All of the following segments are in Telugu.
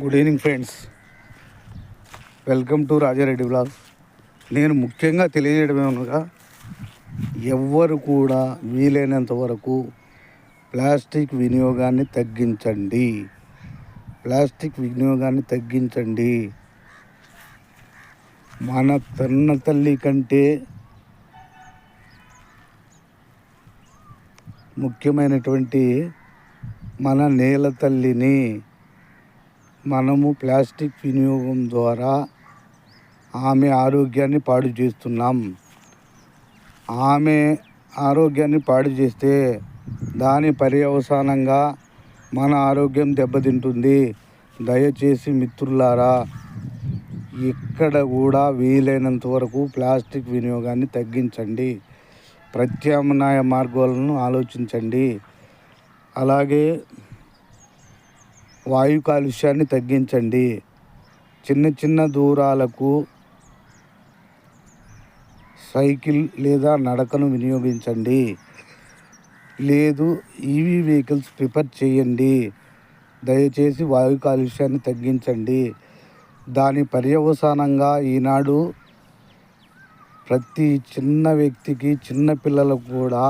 Good evening friends, welcome to Raja Reddy blogs. నేను ముఖ్యంగా తెలియజేయడమేమనగా ఎవ్వరు కూడా వీలైనంత వరకు ప్లాస్టిక్ వినియోగాన్ని తగ్గించండి. మన తన్న తల్లి కంటే ముఖ్యమైనటువంటి మన నేల తల్లిని మనము ప్లాస్టిక్ వినియోగం ద్వారా ఆమె ఆరోగ్యాన్ని పాడు చేస్తున్నాం. ఆమె ఆరోగ్యాన్ని పాడు చేస్తే దాని పర్యవసానంగా మన ఆరోగ్యం దెబ్బతింటుంది. దయచేసి మిత్రులారా, ఇక్కడ కూడా వీలైనంత వరకు ప్లాస్టిక్ వినియోగాన్ని తగ్గించండి. ప్రత్యామ్నాయ మార్గాలను ఆలోచించండి. అలాగే వాయు కాలుష్యాన్ని తగ్గించండి. చిన్న చిన్న దూరాలకు సైకిల్ లేదా నడకను వినియోగించండి. లేదు, ఈవీ వెహికల్స్ ప్రిఫర్ చేయండి. దయచేసి వాయు కాలుష్యాన్ని తగ్గించండి. దాని పర్యవసానంగా ఈనాడు ప్రతి చిన్న వ్యక్తికి, చిన్న పిల్లలకు కూడా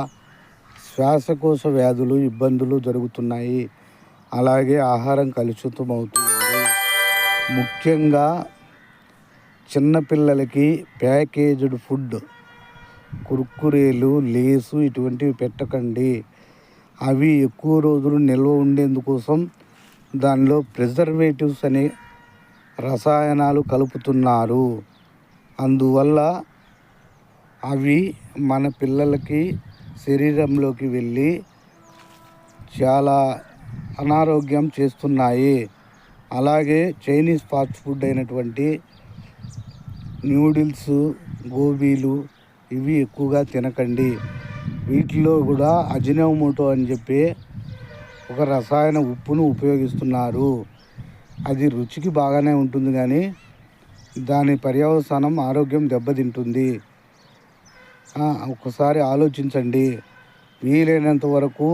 శ్వాసకోశ వ్యాధులు, ఇబ్బందులు జరుగుతున్నాయి. అలాగే ఆహారం కలుషితం అవుతుంది. ముఖ్యంగా చిన్నపిల్లలకి ప్యాకేజ్డ్ ఫుడ్, కుర్కురేలు, లేసు ఇటువంటివి పెట్టకండి. అవి ఎక్కువ రోజులు నిల్వ ఉండేందుకోసం దానిలో ప్రిజర్వేటివ్స్ అనే రసాయనాలు కలుపుతున్నారు. అందువల్ల అవి మన పిల్లలకి శరీరంలోకి వెళ్ళి చాలా అనారోగ్యం చేస్తున్నాయి. అలాగే చైనీస్ ఫాస్ట్ ఫుడ్ అయినటువంటి న్యూడిల్స్, గోబీలు ఇవి ఎక్కువగా తినకండి. వీటిలో కూడా అజినోమోటో అని చెప్పి ఒక రసాయన ఉప్పును ఉపయోగిస్తున్నారు. అది రుచికి బాగానే ఉంటుంది, కానీ దాని పర్యవసానం ఆరోగ్యం దెబ్బతింటుంది. ఒకసారి ఆలోచించండి. వీలైనంత వరకు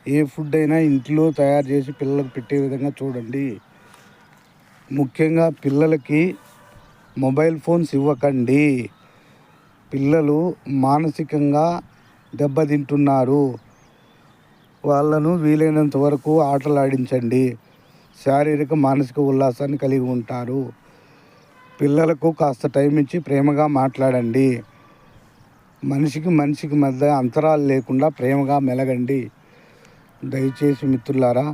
ఏ ఫుడ్ అయినా ఇంట్లో తయారు చేసి పిల్లలకు పెట్టే విధంగా చూడండి. ముఖ్యంగా పిల్లలకి మొబైల్ ఫోన్స్ ఇవ్వకండి. పిల్లలు మానసికంగా దెబ్బతింటున్నారు. వాళ్ళను వీలైనంత వరకు ఆటలాడించండి. శారీరక, మానసిక ఉల్లాసాన్ని కలిగి ఉంటారు. పిల్లలకు కాస్త టైం ఇచ్చి ప్రేమగా మాట్లాడండి. మనిషికి మధ్య అంతరాలు లేకుండా ప్రేమగా మెలగండి. దయచేసి మిత్రులారా,